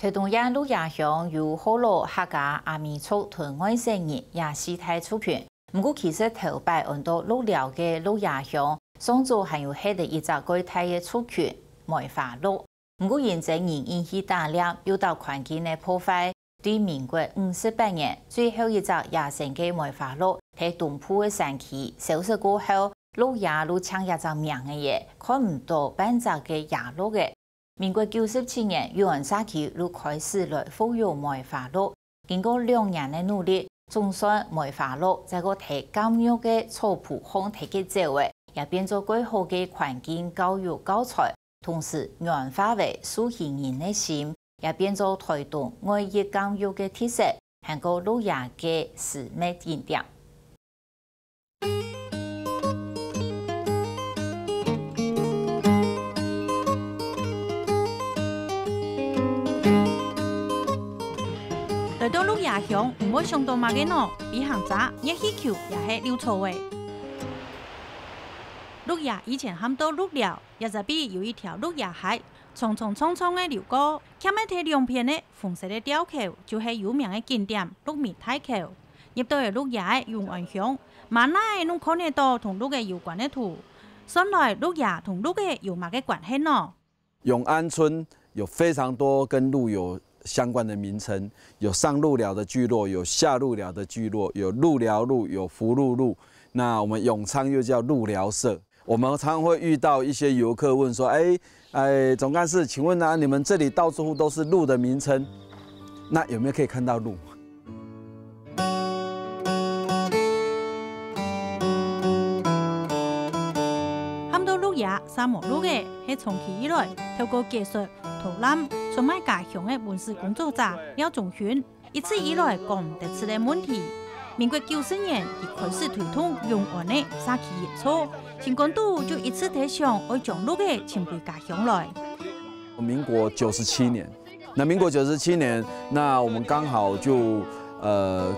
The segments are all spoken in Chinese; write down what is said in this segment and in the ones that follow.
台东亚鹿野乡由好罗客家阿米族同外省人也世态出品。不过其实头摆很多鹿寮嘅鹿野乡，上座还有黑的一只改态嘅族群梅花鹿。不过现在人引起大量有到环境嘅破坏。对民国58年最后一只野生嘅梅花鹿喺东埔嘅山区消失过后，鹿野鹿抢一只名嘅嘢，看唔到半只嘅野鹿嘅。民国97年，有人社区就开始来富有梅花鹿。经过2年的努力，总算梅花鹿在个提监狱的草埔乡提起走嘅，也变做最好嘅环境教育教材，同时软化为苏行人的心，也变做推动爱业教育的特色，还个鹿野嘅使命印点。来到鹿野乡，唔会想到嘛嘅喏，比行早热气球也系溜草嘅。鹿野以前喊到鹿寮，也入边有一条鹿野海，匆匆嘅流过，徛喺睇两片嘅红色嘅吊桥，就系有名嘅景点鹿鸣大桥。入到去鹿野永安乡，慢奶侬看得到同鹿嘅有关嘅图。上来鹿野同鹿嘅有乜嘅关系呢？永安村有非常多跟鹿有相关的名称，有上鹿寮的聚落，有下鹿寮的聚落，有鹿寮路，有福鹿路。那我们永昌又叫鹿寮社。我们常常会遇到一些游客问说：“总干事，请问你们这里到处都是鹿的名称，那有没有可以看到鹿？”喊到鹿野沙漠鹿嘅，係從期以來透過技術圖覽，出賣家鄉嘅文史工作者廖仲軒，一直以來講唔得出嘅問題。民國90年，佢開始推動永安嘅社區演出，新港都就一直提倡愛將鹿嘅請回家鄉來。民國97年，那民國97年，那我們剛好就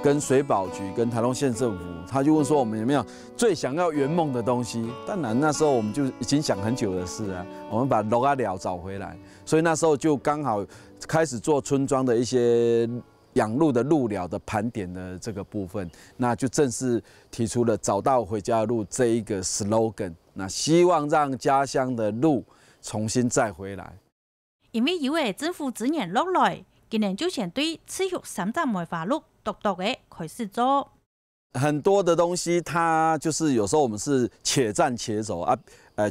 跟水保局、跟台東縣政府，他就問說我們有沒有最想要圓夢的東西？當然那時候我們就已經想很久的事啊，我們把鹿仔寮找回來，所以那時候就剛好開始做村莊的一些養鹿的鹿寮的盤點的這個部分，那就正式提出了找到回家的路這一個 slogan， 那希望讓家鄉的鹿重新再回來。因為有嘅政府資源落來，今年就先對持續3隻梅花鹿獨獨嘅開始做。很多的東西，它就是有時候我們是且戰且走啊，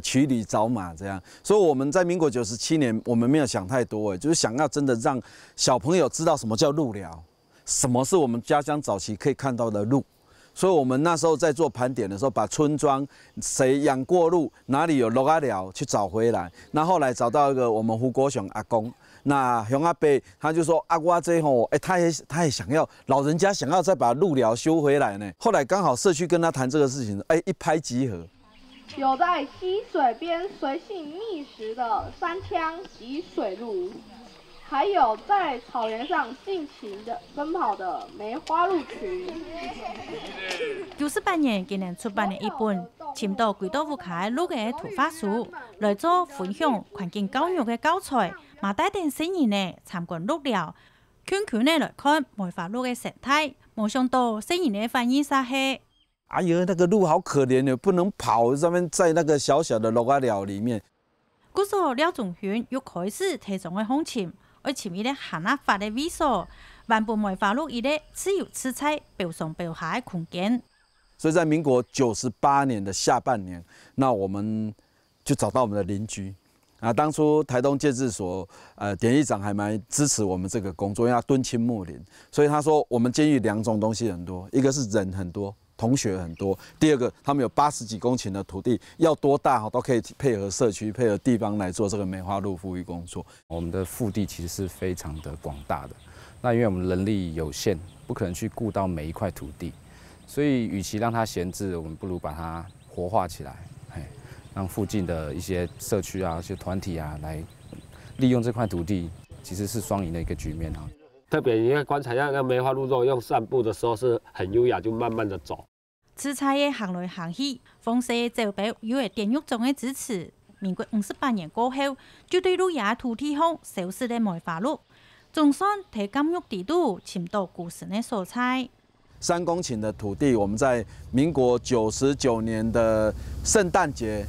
騎驢找馬這樣。所以我們在民國97年，我們沒有想太多，就是想要真的讓小朋友知道什麼叫鹿寮，什麼是我們家鄉早期可以看到的鹿。所以我們那時候在做盤點的時候，把村莊誰養過鹿，哪裡有鹿仔寮去找回來。那後來找到一個我們胡國雄阿公。那熊阿伯他就說啊，我這吼，他也想要，老人家想要再把鹿寮修回來呢。後來剛好社區跟他談這個事情，一拍即合。有在溪水邊隨性覓食的山羌及水鹿，還有在草原上盡情的奔跑的梅花鹿群。98年，今年出版的一本《潛到幾多戶開鹿嘅圖畫書》，來做分享環境教育嘅教材。馬帶定新人呢參觀鹿寮，圈呢來看梅花鹿嘅生態，冇想到新人嘅反應是係：哎呦，那個鹿好可憐的，不能跑，上面在那個小小的鹿仔寮裡面。故所廖仲軒又開始提倡嘅風潛，而前面咧行立法嘅위소，萬本梅花鹿一類自由自在、表上表下嘅空間。所以在民國98年的下半年，那我們就找到我們的鄰居。當初台東建制所典議長還蠻支持我們這個工作，因為他敦親睦鄰，所以他說我們監獄2種東西很多，一個是人很多，同學很多，第二個他們有80幾公頃的土地，要多大都可以配合社區、配合地方來做這個梅花鹿復育工作。我們的腹地其實是非常的廣大的，那因為我們人力有限，不可能去顧到每一塊土地，所以與其讓它閒置，我們不如把它活化起來。讓附近的一些社區啊、一些團體啊，來利用這塊土地，其實是雙贏的一個局面啊。特別你看觀察下，那梅花鹿肉用散步的時候是很優雅，就慢慢的走。吃菜嘅行來行去，豐盛嘅酒標有係典獄中嘅支持。民國58年過後，就對鹿野土地上消失嘅梅花鹿，总算在监狱地度寻到故事的所在。3公顷的土地，我们在民国99年的圣诞节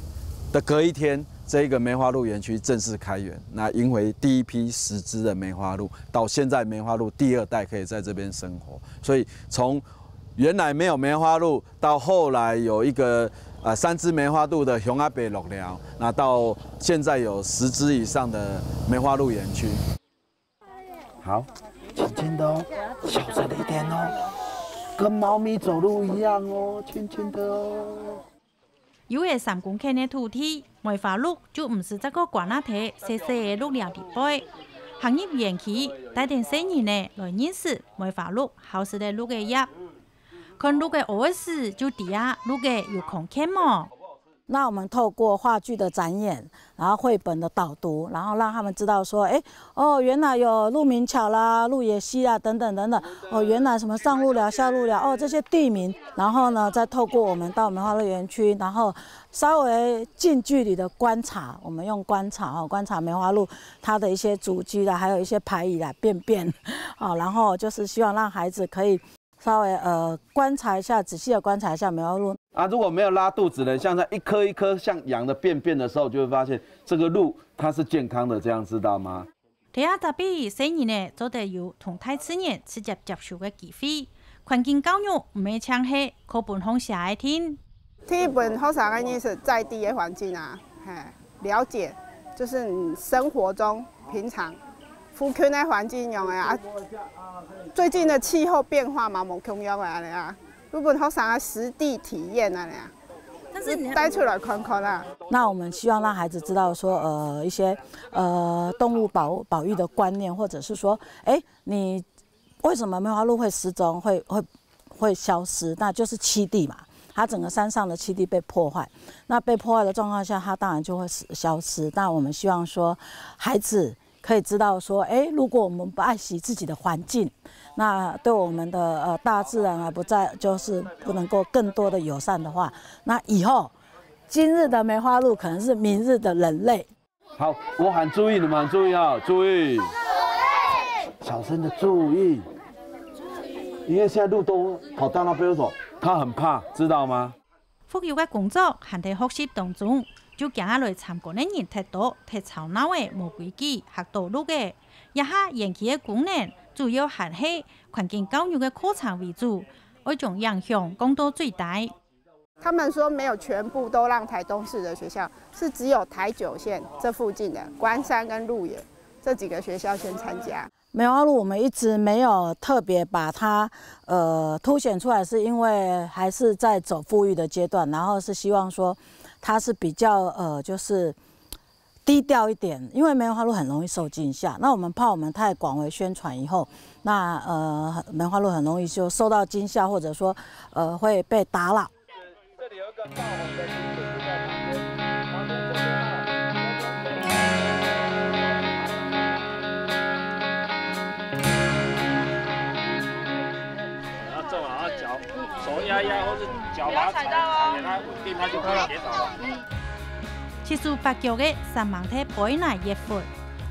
的隔一天，这个梅花鹿园区正式开园，那迎回第一批10只的梅花鹿，到现在梅花鹿第2代可以在这边生活。所以从原来没有梅花鹿，到后来有一个3只梅花鹿的熊阿北鹿寮，那到现在有10只以上的梅花鹿园区。好，轻轻的哦，小声一点哦。跟猫咪走路一样哦，轻轻的哦。有个3公頃的土地，梅花鹿就唔是这个关那体细细的鹿寮地背。行业园区带点生意呢来认识梅花鹿好食的鹿嘅叶，看鹿嘅蚵时就知啊，鹿嘅有空看么？那我们透过话剧的展演，然后绘本的导读，然后让他们知道说，原来有鹿鸣桥啦、鹿野溪啦等等等等，原来什么上鹿寮、下鹿寮，这些地名，然后呢，再透过我们到梅花鹿园区，然后稍微近距离的观察，我们用观察观察梅花鹿它的一些足迹啦，还有一些排遗啦、便便，然后就是希望让孩子可以稍微观察一下，仔细的观察一下梅花鹿。如果没有拉肚子呢，像在一颗一颗像羊的便便的时候，就会发现这个鹿它是健康的，这样知道吗？第二特别生意呢，做得有同大自然直接接触的机会，环境教育唔係搶戲，課本學寫來聽。第一本學生嘅意思在地嘅環境啊，了解就是你生活中平常附近嘅環境用嘅啊，最近的氣候變化嘛冇重要嘅啊。如果學生嘅實地體驗啊，但是帶出來看看啦。那我們希望讓孩子知道說，一些動物保育的觀念，或者是說，你為什麼梅花鹿會失蹤，會消失？那就是棲地嘛，它整個山上的棲地被破壞，那被破壞的狀況下，它當然就會消失。那我們希望說，孩子可以知道說，如果我們不愛惜自己的環境，那對我們的大自然不再就是不能夠更多的友善的話，那以後今日的梅花鹿可能是明日的人類。好，我喊注意，你們注意啊，注意，小聲的注意，因為現在鹿都跑到那邊走，它很怕，知道嗎？復育嘅工作還在學習當中，就今日來參觀嘅人太多，太吵鬧嘅無規矩，學到鹿嘅，一下園區嘅功能。主要還係環境教育的課程為主，會將影響降到最大。他們說沒有全部都讓台東市的學校，是只有台9縣這附近的關山跟鹿野這幾個學校先參加。梅花鹿我們一直沒有特別把它凸顯出來，是因為還是在走復育的階段，然後是希望說它是比較就是低調一點，因為梅花鹿很容易受驚嚇。那我們怕我們太廣為宣傳以後，那梅花鹿很容易就受到驚嚇，或者說會被打擾。這裡有一個大紅的金水就在旁邊，然後正好腳手壓壓，或者腳把它踩給它穩定，它就可以跌倒了。七樹八腳嘅三萬體背奶熱闊，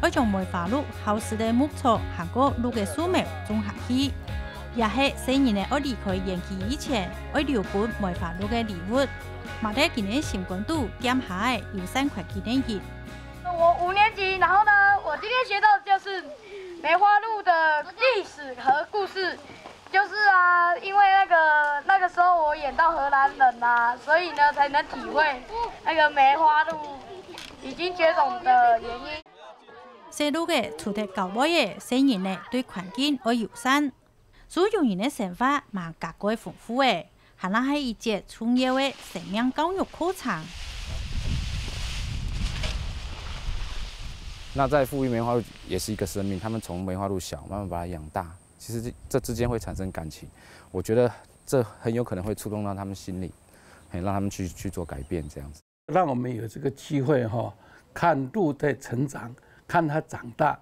會將梅花鹿好食嘅牧草行過鹿嘅樹苗種下去，也係新年嘅我離開園區以前，會留本梅花鹿嘅禮物。馬德今年新冠度減下嘅有3塊紀念日。我5年級，然後呢，我今天學到的就是梅花鹿的歷史和故事。就是啊，因為那個時候我演到荷蘭人啊，所以呢才能體會那個梅花鹿已經絕種的原因。細路嘅除咗教育嘅，成人呢對環境愛友善，所有人嘅生活嘛格外豐富嘅，還係一節重要嘅生命教育課程。那在復育梅花鹿也是一個生命，他們從梅花鹿小慢慢把它養大。其實這之間會產生感情，我覺得這很有可能會觸動到他們心裡，讓他們去做改變，這樣子。讓我們有這個機會看鹿在成長，看它長大，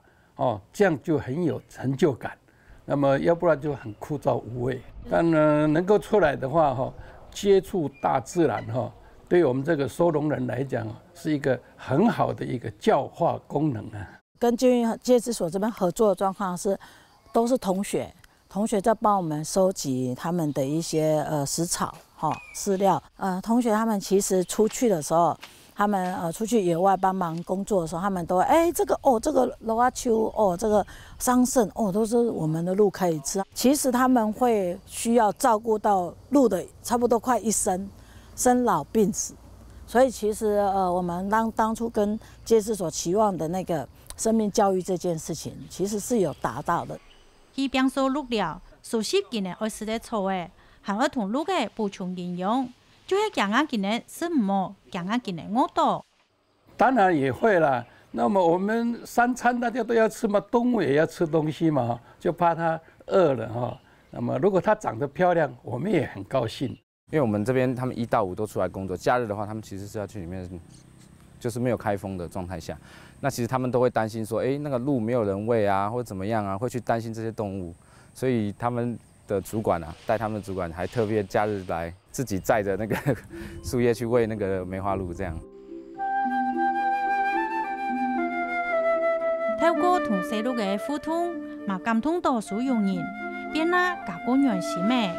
這樣就很有成就感。那麼要不然就很枯燥無味。但能夠出來的話，接觸大自然，對我們這個收容人來講，是一個很好的一個教化功能啊。跟监狱戒治所这边合作的状况是，都是同学在帮我们收集他们的一些食草、饲料。同学他们其实出去的时候，他们出去野外帮忙工作的时候，他们都会这个罗阿秋这个桑葚都是我们的鹿可以吃。其实他们会需要照顾到鹿的差不多快一生，生老病死。所以其实我们当初跟戒治所期望的那个生命教育这件事情，其实是有达到的。去变数鹿了，熟悉今年爱食的草诶，还要同鹿嘅补充营养，就是强啊今年吃唔好，强啊今年饿到。当然也会啦。那么我们3餐大家都要吃嘛，动物也要吃东西嘛，就怕它饿了哈。那么如果它长得漂亮，我们也很高兴。因为我们这边他们1到5都出来工作，假日的话，他们其实是要去里面，就是没有开封的状态下。那其实他们都会担心说，那个鹿没有人喂啊，或者怎么样啊，会去担心这些动物。所以他们的主管带他们的主管还特别假日来，自己载着那个树叶去喂那个梅花鹿这样。透過同細路嘅互動，嘛感動到所有人，變啦教個樣是咩？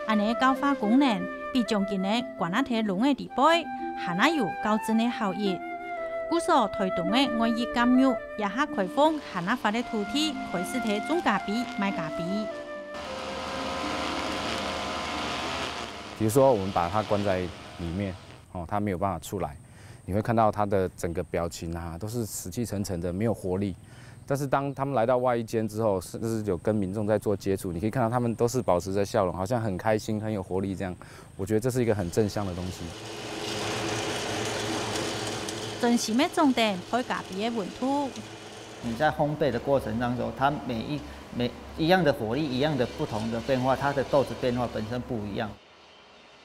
安尼教化功能，比將今日關那睇龍嘅地位，還那有較真嘅效益。故所推動嘅愛意教育，也下開放還那發嘅土地，開始睇種咖啡、賣咖啡。比如說，我們把它關在裡面，它沒有辦法出來。你會看到它的整個表情都是死氣沉沉的，沒有活力。但是當他們來到外衣間之後，甚至有跟民眾在做接觸，你可以看到他們都是保持着笑容，好像很開心、很有活力這樣。我覺得這是一個很正向的東西。真心的重點開咖啡的溫度。你在烘焙的過程當中，它每一樣的火力，一樣的不同的變化，它的豆子變化本身不一樣。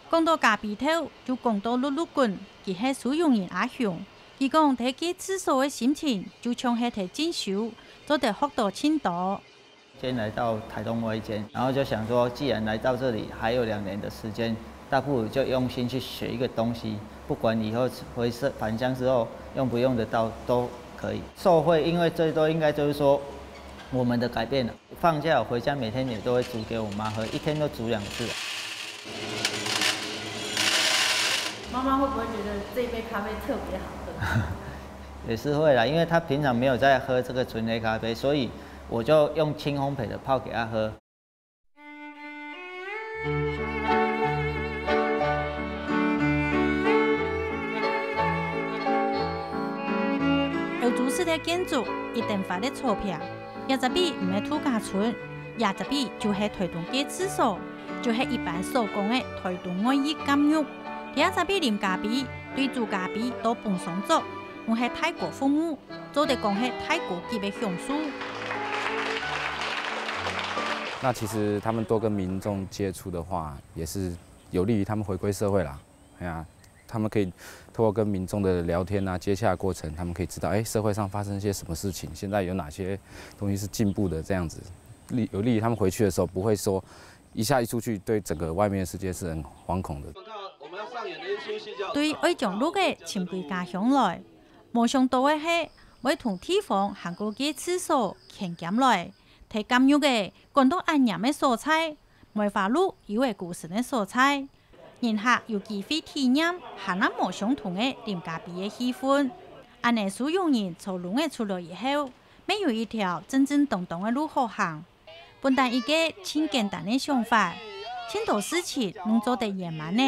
講到咖啡豆，就講到鹿鹿棍，佢係使用人阿雄。佢講睇戒治所嘅心情，就像係睇進修，做得學到青島。先來到台東外間，然後就想說，既然來到這裡還有2年的時間，倒不如就用心去學一個東西，不管以後回返鄉之後用不用得到都可以。受惠，因為最多應該就是說我們的改變了。放假我回家每天也都會煮給我媽喝，一天都煮2次。媽媽會不會覺得這杯咖啡特別好喝？也是會啦，因為她平常沒有在喝這個純黑咖啡，所以我就用輕烘焙的泡給她喝。有組織的建築一定花的鈔票，也就比唔係度假村，也就比就係推動戒治所，就係一般所講的推動愛意教育。也就比啉咖啡對煮咖啡都幫上足，我係泰國父母做得講係泰國級的享受。那其實他們多跟民眾接觸的話，也是有利於他們回歸社會啦。他們可以透過跟民眾的聊天接洽的過程，他們可以知道，社會上發生一些什麼事情，現在有哪些東西是進步的，這樣子有利於他們回去的時候不會說一出去對整個外面的世界是很惶恐的。對愛將鹿嘅潛歸家鄉來，冇想到嘅係會同地方行過戒治所牽檢來，睇監獄嘅講到安陽嘅所在，梅花鹿有個故事嘅所在，然後有機會體驗下那冇相同嘅啉咖啡嘅氣氛。安尼所有人從鹿嘅出來以後，沒有一條正正當當嘅路好行，本來一個輕簡單嘅想法，千多事情能做得圓滿呢。